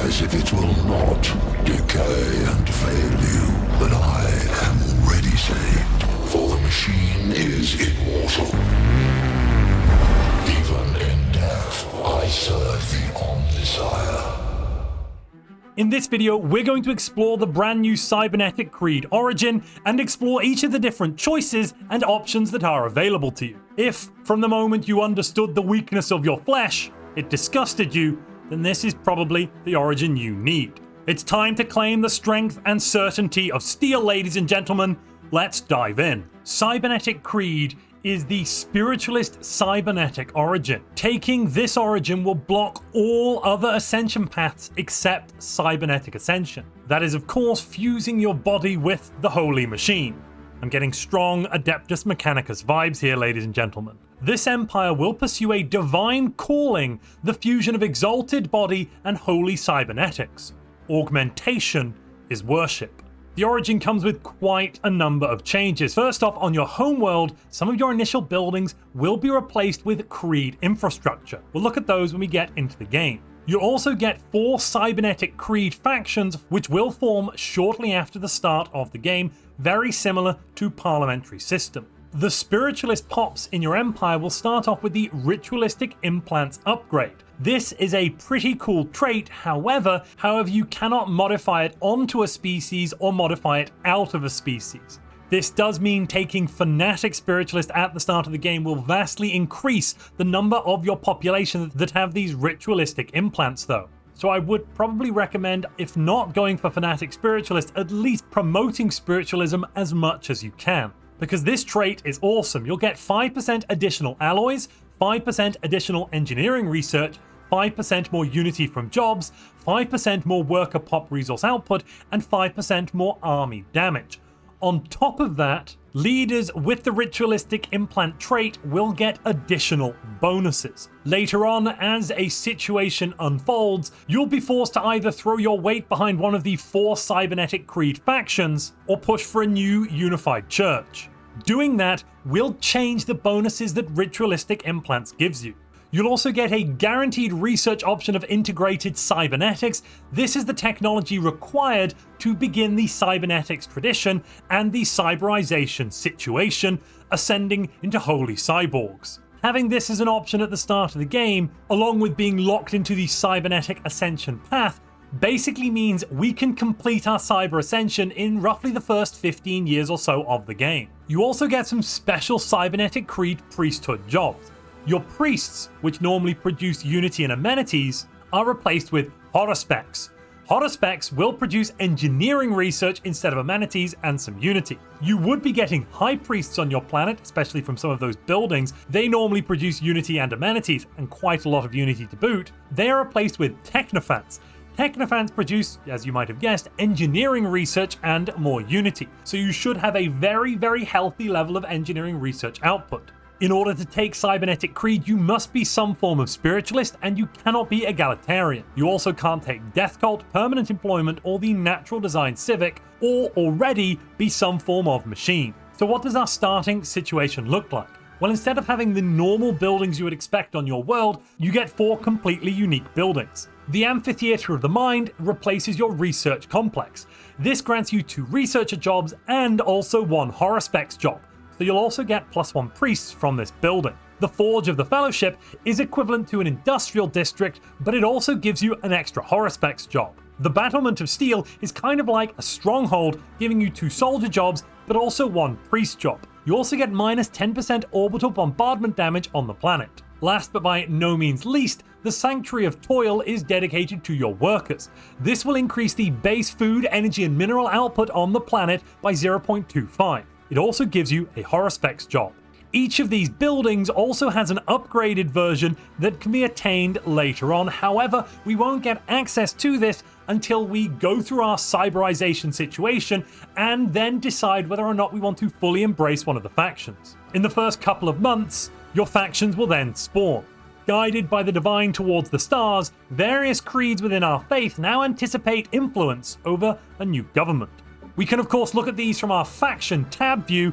as if it will not decay and fail you. But I am already saved, for the machine is immortal. Even in death, I serve the Omnisire. In this video, we're going to explore the brand new Cybernetic Creed Origin and explore each of the different choices and options that are available to you. If, from the moment you understood the weakness of your flesh, it disgusted you, then this is probably the Origin you need. It's time to claim the strength and certainty of steel, ladies and gentlemen. Let's dive in. Cybernetic Creed is the spiritualist cybernetic origin. Taking this origin will block all other ascension paths except cybernetic ascension. That is, of course, fusing your body with the holy machine. I'm getting strong Adeptus Mechanicus vibes here, ladies and gentlemen. This empire will pursue a divine calling, the fusion of exalted body and holy cybernetics. Augmentation is worship. The Origin comes with quite a number of changes. First off, on your homeworld, some of your initial buildings will be replaced with Creed infrastructure. We'll look at those when we get into the game. You'll also get 4 Cybernetic Creed factions, which will form shortly after the start of the game, very similar to Parliamentary System. The Spiritualist pops in your empire will start off with the Ritualistic Implants upgrade. This is a pretty cool trait, however, you cannot modify it onto a species or modify it out of a species. This does mean taking Fanatic Spiritualist at the start of the game will vastly increase the number of your population that have these ritualistic implants though. So I would probably recommend, if not going for Fanatic Spiritualist, at least promoting spiritualism as much as you can. Because this trait is awesome. You'll get 5% additional alloys, 5% additional engineering research, 5% more unity from jobs, 5% more worker pop resource output, and 5% more army damage. On top of that, leaders with the ritualistic implant trait will get additional bonuses. Later on, as a situation unfolds, you'll be forced to either throw your weight behind one of the 4 Cybernetic Creed factions, or push for a new unified church. Doing that will change the bonuses that ritualistic implants gives you. You'll also get a guaranteed research option of integrated cybernetics. This is the technology required to begin the cybernetics tradition and the cyberization situation, ascending into holy cyborgs. Having this as an option at the start of the game, along with being locked into the cybernetic ascension path, basically means we can complete our cyber ascension in roughly the first 15 years or so of the game. You also get some special Cybernetic Creed priesthood jobs. Your priests, which normally produce unity and amenities, are replaced with horospecs. Horospecs will produce engineering research instead of amenities and some unity. You would be getting high priests on your planet, especially from some of those buildings. They normally produce unity and amenities, and quite a lot of unity to boot. They are replaced with technophants. Technophants produce, as you might have guessed, engineering research and more unity. So you should have a very, very healthy level of engineering research output. In order to take Cybernetic Creed, you must be some form of spiritualist, and you cannot be egalitarian. You also can't take Death Cult, Permanent Employment, or the Natural Design Civic, or already be some form of machine. So what does our starting situation look like? Well, instead of having the normal buildings you would expect on your world, you get 4 completely unique buildings. The Amphitheater of the Mind replaces your research complex. This grants you 2 researcher jobs and also 1 horospecs job. So you'll also get +1 priests from this building. The Forge of the Fellowship is equivalent to an industrial district, but it also gives you an extra horospecs job. The Battlement of Steel is kind of like a stronghold, giving you 2 soldier jobs, but also 1 priest job. You also get -10% orbital bombardment damage on the planet. Last but by no means least, the Sanctuary of Toil is dedicated to your workers. This will increase the base food, energy, and mineral output on the planet by 0.25. It also gives you a horospecs job. Each of these buildings also has an upgraded version that can be attained later on. However, we won't get access to this until we go through our cyberization situation and then decide whether or not we want to fully embrace one of the factions. In the first couple of months, your factions will then spawn. Guided by the divine towards the stars, various creeds within our faith now anticipate influence over a new government. We can of course look at these from our faction tab view,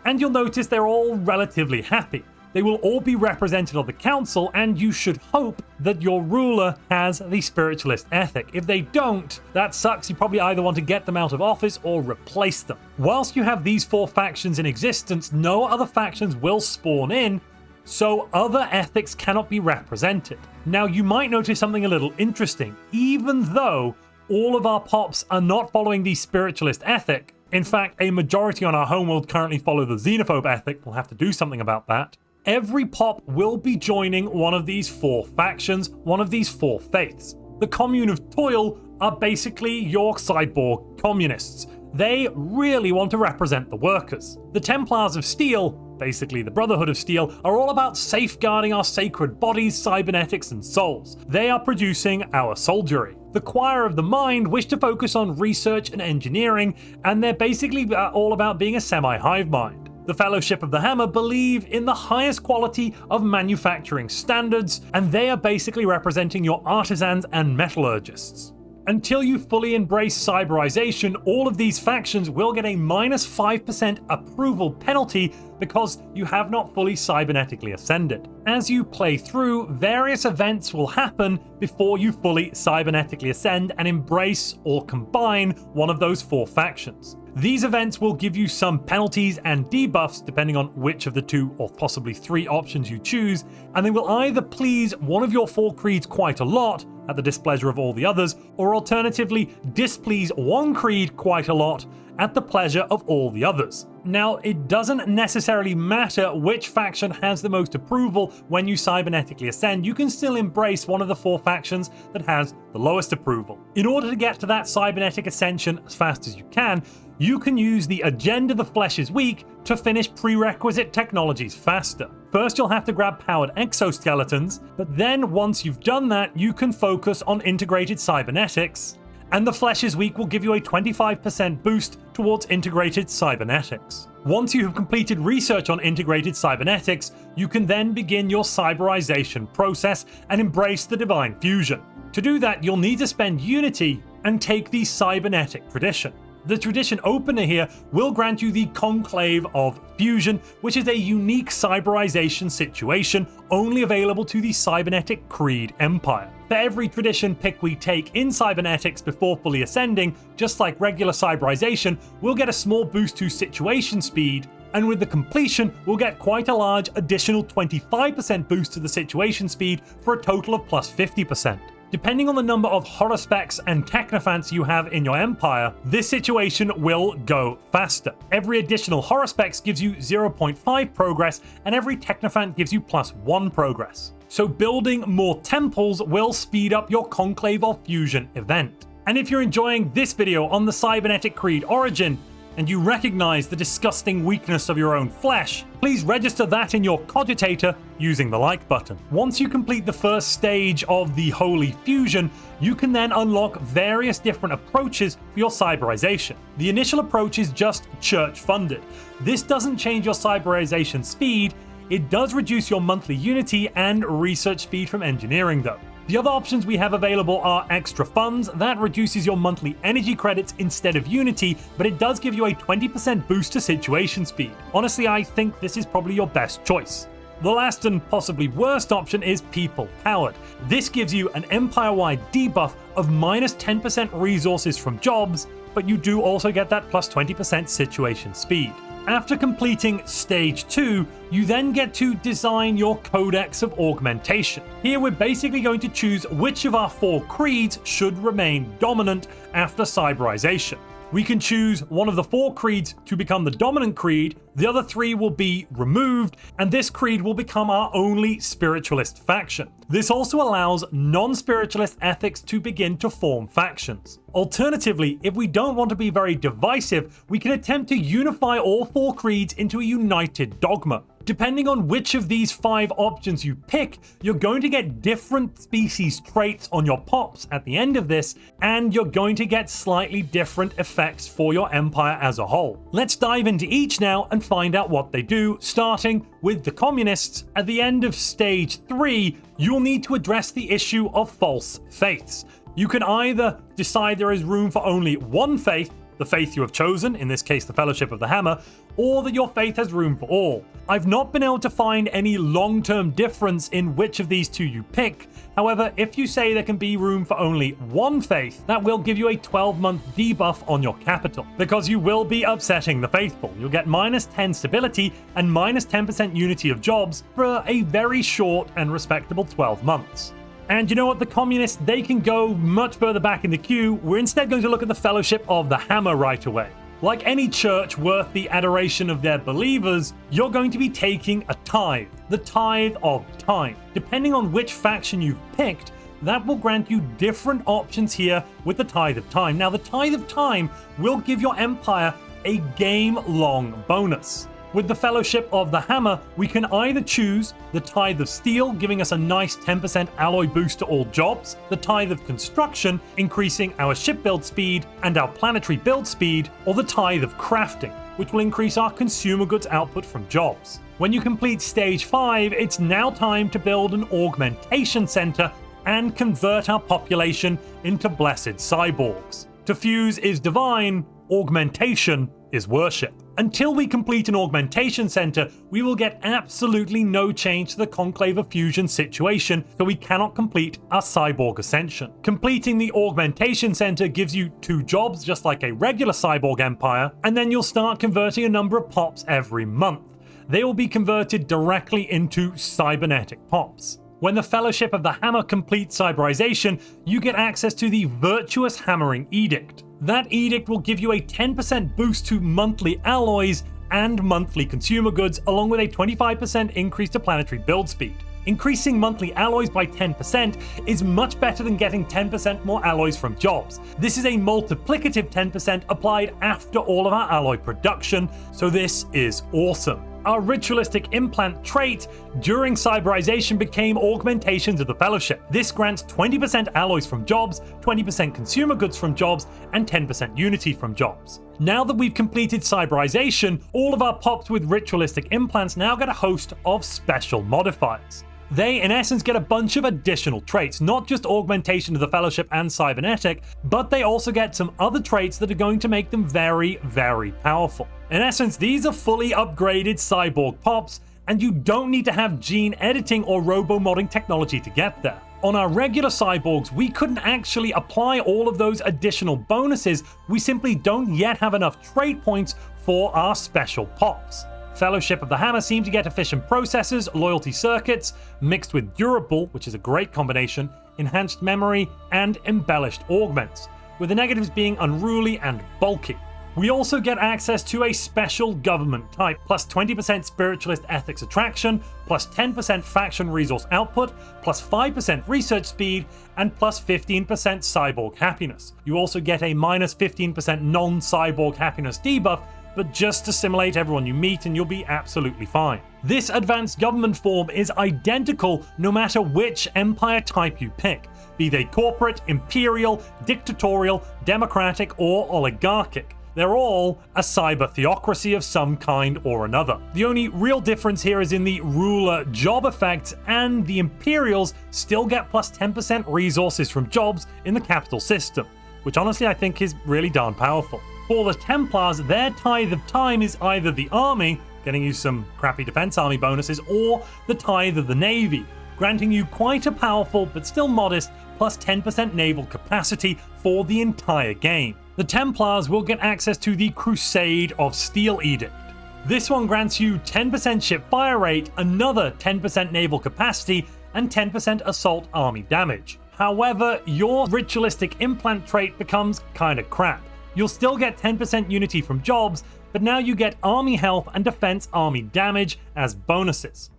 and you'll notice they're all relatively happy. they will all be represented on the council, and you should hope that your ruler has the spiritualist ethic. If they don't, that sucks. You probably either want to get them out of office or replace them. Whilst you have these 4 factions in existence, no other factions will spawn in, so other ethics cannot be represented. Now, you might notice something a little interesting. Even though all of our pops are not following the spiritualist ethic, in fact, a majority on our homeworld currently follow the xenophobe ethic, we'll have to do something about that, every pop will be joining one of these 4 factions, one of these 4 faiths. The Commune of Toil are basically your cyborg communists. They really want to represent the workers. The Templars of Steel, basically the Brotherhood of Steel, are all about safeguarding our sacred bodies, cybernetics, and souls. They are producing our soldiery. The Choir of the Mind wish to focus on research and engineering, and they're basically all about being a semi-hive mind. The Fellowship of the Hammer believe in the highest quality of manufacturing standards, and they are basically representing your artisans and metallurgists. Until you fully embrace cyberization, all of these factions will get a -5% approval penalty because you have not fully cybernetically ascended. As you play through, various events will happen before you fully cybernetically ascend and embrace or combine one of those 4 factions. These events will give you some penalties and debuffs depending on which of the 2 or possibly 3 options you choose, and they will either please one of your 4 creeds quite a lot at the displeasure of all the others, or alternatively displease one creed quite a lot at the pleasure of all the others. Now, it doesn't necessarily matter which faction has the most approval when you cybernetically ascend. You can still embrace one of the 4 factions that has the lowest approval. In order to get to that cybernetic ascension as fast as you can use the Agenda the Flesh is Weak to finish prerequisite technologies faster. First, you'll have to grab powered exoskeletons, but then once you've done that, you can focus on integrated cybernetics, and the Flesh is Weak will give you a 25% boost towards integrated cybernetics. Once you have completed research on integrated cybernetics, you can then begin your cyberization process and embrace the divine fusion. To do that, you'll need to spend Unity and take the cybernetic tradition. The tradition opener here will grant you the Conclave of Fusion, which is a unique cyberization situation only available to the Cybernetic Creed Empire. For every tradition pick we take in cybernetics before fully ascending, just like regular cyberization, we'll get a small boost to situation speed, and with the completion, we'll get quite a large additional 25% boost to the situation speed for a total of plus 50%. Depending on the number of horospecs and technophants you have in your empire, this situation will go faster. Every additional horospecs gives you 0.5 progress, and every technophant gives you plus 1 progress. So building more temples will speed up your Conclave of Fusion event. And if you're enjoying this video on the Cybernetic Creed Origin, and you recognize the disgusting weakness of your own flesh, please register that in your cogitator using the like button. Once you complete the first stage of the Holy Fusion, you can then unlock various different approaches for your cyberization. The initial approach is just church funded. This doesn't change your cyberization speed, it does reduce your monthly Unity and research speed from engineering though. The other options we have available are extra funds. That reduces your monthly energy credits instead of Unity, but it does give you a 20% boost to situation speed. Honestly, I think this is probably your best choice. The last and possibly worst option is People Powered. This gives you an empire-wide debuff of minus 10% resources from jobs, but you do also get that plus 20% situation speed. After completing Stage 2, you then get to design your Codex of Augmentation. Here we're basically going to choose which of our 4 creeds should remain dominant after cyberization. We can choose one of the 4 creeds to become the dominant creed, the other 3 will be removed, and this creed will become our only spiritualist faction. This also allows non-spiritualist ethics to begin to form factions. Alternatively, if we don't want to be very divisive, we can attempt to unify all 4 creeds into a united dogma. Depending on which of these 5 options you pick, you're going to get different species traits on your pops at the end of this, and you're going to get slightly different effects for your empire as a whole. Let's dive into each now and find out what they do, starting with the communists. At the end of Stage 3, you'll need to address the issue of false faiths. You can either decide there is room for only one faith, the faith you have chosen, in this case the Fellowship of the Hammer, or that your faith has room for all. I've not been able to find any long-term difference in which of these two you pick. However, if you say there can be room for only one faith, that will give you a 12-month debuff on your capital, because you will be upsetting the faithful. You'll get minus 10 stability and minus 10% unity of jobs for a very short and respectable 12 months. And you know what, the communists, they can go much further back in the queue. We're instead going to look at the Fellowship of the Hammer right away. Like any church worth the adoration of their believers, you're going to be taking a tithe, the tithe of time. Depending on which faction you've picked, that will grant you different options here with the tithe of time. Now, the tithe of time will give your empire a game-long bonus. With the Fellowship of the Hammer, we can either choose the Tithe of Steel, giving us a nice 10% alloy boost to all jobs, the Tithe of Construction, increasing our ship build speed and our planetary build speed, or the Tithe of Crafting, which will increase our consumer goods output from jobs. When you complete Stage 5, it's now time to build an augmentation center and convert our population into blessed cyborgs. To fuse is divine, augmentation is worship. Until we complete an augmentation center, we will get absolutely no change to the Conclave of Fusion situation, so we cannot complete our cyborg ascension. Completing the augmentation center gives you 2 jobs, just like a regular cyborg empire, and then you'll start converting a number of pops every month. They will be converted directly into cybernetic pops. When the Fellowship of the Hammer completes cyberization, you get access to the Virtuous Hammering Edict. That edict will give you a 10% boost to monthly alloys and monthly consumer goods, along with a 25% increase to planetary build speed. Increasing monthly alloys by 10% is much better than getting 10% more alloys from jobs. This is a multiplicative 10% applied after all of our alloy production, so this is awesome. Our ritualistic implant trait during cyberization became augmentations of the Fellowship. This grants 20% alloys from jobs, 20% consumer goods from jobs, and 10% unity from jobs. Now that we've completed cyberization, all of our pops with ritualistic implants now get a host of special modifiers. They, in essence, get a bunch of additional traits, not just augmentation of the Fellowship and Cybernetic, but they also get some other traits that are going to make them very, very powerful. In essence, these are fully upgraded cyborg pops, and you don't need to have gene editing or robo-modding technology to get there. On our regular cyborgs, we couldn't actually apply all of those additional bonuses. We simply don't yet have enough trait points for our special pops. Fellowship of the Hammer seem to get efficient processors, loyalty circuits, mixed with durable, which is a great combination, enhanced memory, and embellished augments, with the negatives being unruly and bulky. We also get access to a special government type, plus 20% spiritualist ethics attraction, plus 10% faction resource output, plus 5% research speed, and plus 15% cyborg happiness. You also get a minus 15% non-cyborg happiness debuff, but just to simulate everyone you meet and you'll be absolutely fine. This advanced government form is identical no matter which empire type you pick, be they corporate, imperial, dictatorial, democratic, or oligarchic. They're all a cyber theocracy of some kind or another. The only real difference here is in the ruler job effects, and the Imperials still get plus 10% resources from jobs in the capital system, which honestly I think is really darn powerful. For the Templars, their tithe of time is either the army, getting you some crappy defense army bonuses, or the tithe of the navy, granting you quite a powerful but still modest plus 10% naval capacity for the entire game. The Templars will get access to the Crusade of Steel Edict. This one grants you 10% ship fire rate, another 10% naval capacity, and 10% assault army damage. However, your ritualistic implant trait becomes kinda crap. You'll still get 10% unity from jobs, but now you get army health and defense army damage as bonuses.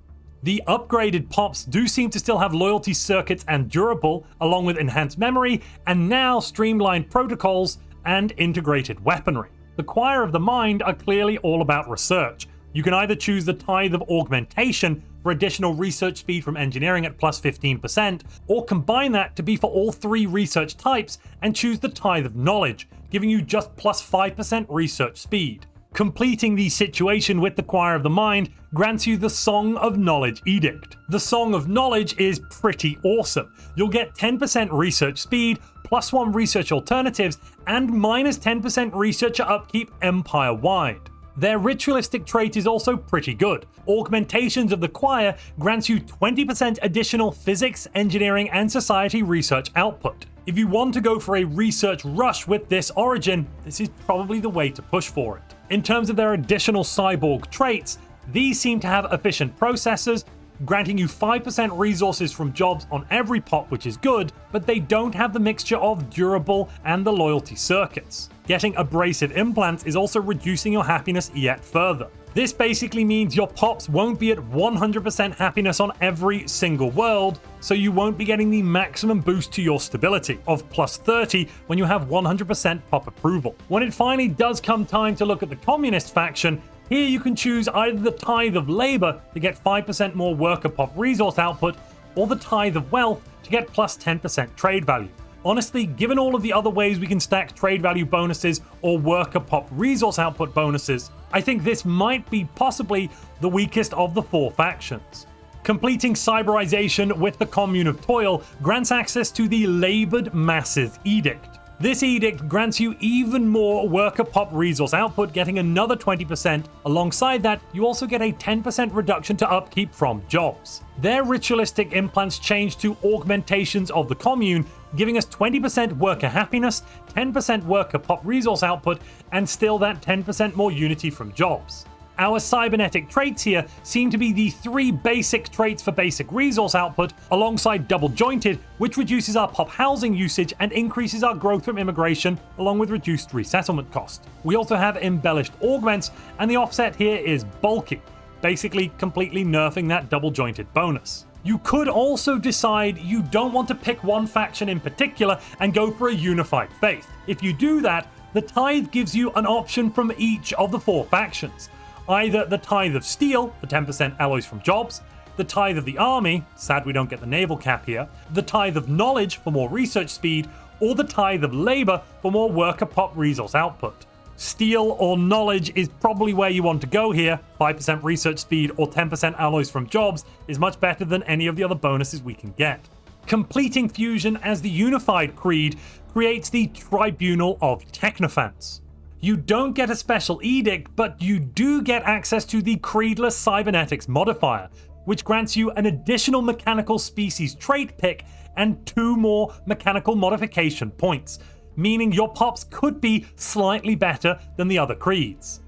The upgraded pops do seem to still have loyalty circuits and durable, along with enhanced memory, and now streamlined protocols and integrated weaponry. The Choir of the Mind are clearly all about research. You can either choose the Tithe of Augmentation for additional research speed from engineering at plus 15%, or combine that to be for all 3 research types and choose the Tithe of Knowledge, giving you just plus 5% research speed. Completing the situation with the Choir of the Mind grants you the Song of Knowledge Edict. The Song of Knowledge is pretty awesome. You'll get 10% research speed, +1 research alternatives, and -10% researcher upkeep empire-wide. Their ritualistic trait is also pretty good. Augmentations of the Choir grants you 20% additional physics, engineering, and society research output. If you want to go for a research rush with this origin, this is probably the way to push for it. In terms of their additional cyborg traits, these seem to have efficient processors, granting you 5% resources from jobs on every pop, which is good, but they don't have the mixture of durable and the loyalty circuits. Getting abrasive implants is also reducing your happiness yet further. This basically means your pops won't be at 100% happiness on every single world, so you won't be getting the maximum boost to your stability of +30 when you have 100% pop approval. When it finally does come time to look at the communist faction, here you can choose either the Tithe of Labor to get 5% more worker pop resource output, or the Tithe of Wealth to get +10% trade value. Honestly, given all of the other ways we can stack trade value bonuses or worker pop resource output bonuses, I think this might be possibly the weakest of the 4 factions. Completing Cyberization with the Commune of Toil grants access to the Labored Masses Edict. This edict grants you even more worker pop resource output, getting another 20%. Alongside that, you also get a 10% reduction to upkeep from jobs. Their ritualistic implants change to augmentations of the commune, giving us 20% worker happiness, 10% worker pop resource output, and still that 10% more unity from jobs. Our cybernetic traits here seem to be the 3 basic traits for basic resource output, alongside double jointed, which reduces our pop housing usage and increases our growth from immigration, along with reduced resettlement cost. We also have embellished augments, and the offset here is bulky, basically completely nerfing that double jointed bonus. You could also decide you don't want to pick one faction in particular and go for a unified faith. If you do that, the Tithe gives you an option from each of the 4 factions. Either the Tithe of Steel, for 10% alloys from jobs, the Tithe of the Army, sad we don't get the naval cap here, the Tithe of Knowledge for more research speed, or the Tithe of Labor for more worker pop resource output. Steel or Knowledge is probably where you want to go here. 5% research speed or 10% alloys from jobs is much better than any of the other bonuses we can get. Completing Fusion as the Unified Creed creates the Tribunal of Technophants. You don't get a special edict, but you do get access to the Creedless Cybernetics modifier, which grants you an additional mechanical species trait pick and 2 more mechanical modification points, meaning your pops could be slightly better than the other creeds.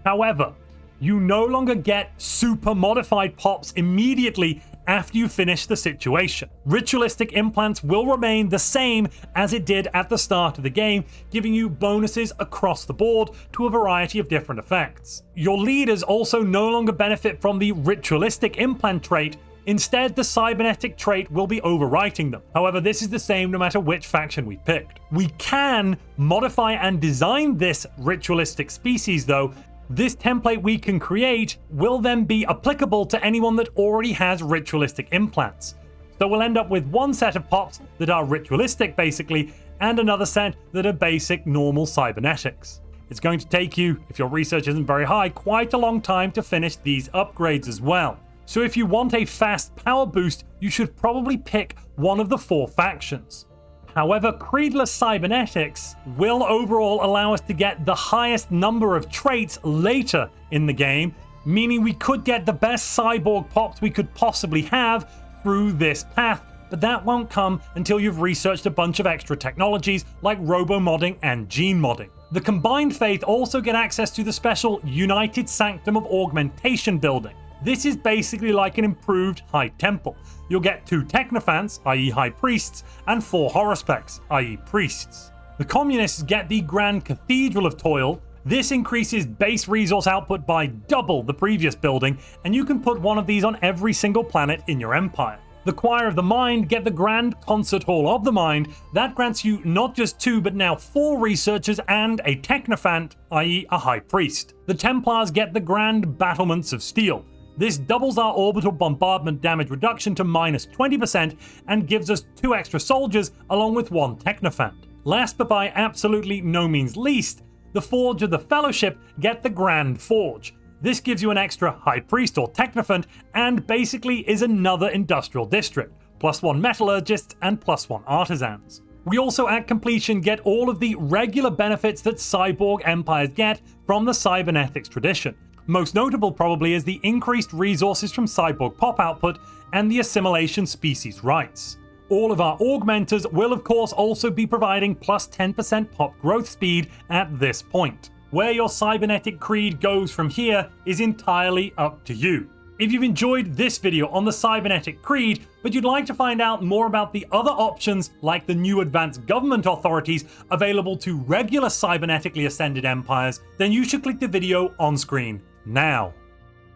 However, you no longer get super modified pops immediately after you finish the situation. Ritualistic implants will remain the same as it did at the start of the game, giving you bonuses across the board to a variety of different effects. Your leaders also no longer benefit from the ritualistic implant trait. Instead, the cybernetic trait will be overwriting them. However, this is the same no matter which faction we picked. We can modify and design this ritualistic species though. This template we can create will then be applicable to anyone that already has ritualistic implants. So we'll end up with one set of pops that are ritualistic basically, and another set that are basic normal cybernetics. It's going to take you, if your research isn't very high, quite a long time to finish these upgrades as well. So if you want a fast power boost, you should probably pick one of the 4 factions. However, Creedless Cybernetics will overall allow us to get the highest number of traits later in the game, meaning we could get the best cyborg pops we could possibly have through this path, but that won't come until you've researched a bunch of extra technologies like robo-modding and gene modding. The Combined Faith also get access to the special United Sanctum of Augmentation building. This is basically like an improved High Temple. You'll get 2 Technophants, i.e. High Priests, and 4 Horospecs, i.e. Priests. The Communists get the Grand Cathedral of Toil. This increases base resource output by double the previous building, and you can put one of these on every single planet in your empire. The Choir of the Mind get the Grand Concert Hall of the Mind. That grants you not just 2 but now 4 researchers and a Technophant, i.e. a High Priest. The Templars get the Grand Battlements of Steel. This doubles our orbital bombardment damage reduction to -20% and gives us 2 extra soldiers along with 1 Technophant. Last but by absolutely no means least, The Forge of the Fellowship get the Grand Forge. This gives you an extra High Priest or Technophant, and basically is another industrial district, +1 Metallurgists and +1 Artisans. We also at completion get all of the regular benefits that cyborg empires get from the cybernetics tradition. Most notable probably is the increased resources from cyborg pop output and the assimilation species rights. All of our augmenters will of course also be providing +10% pop growth speed at this point. Where your cybernetic creed goes from here is entirely up to you. If you've enjoyed this video on the Cybernetic Creed, but you'd like to find out more about the other options like the new advanced government authorities available to regular cybernetically ascended empires, then you should click the video on screen now.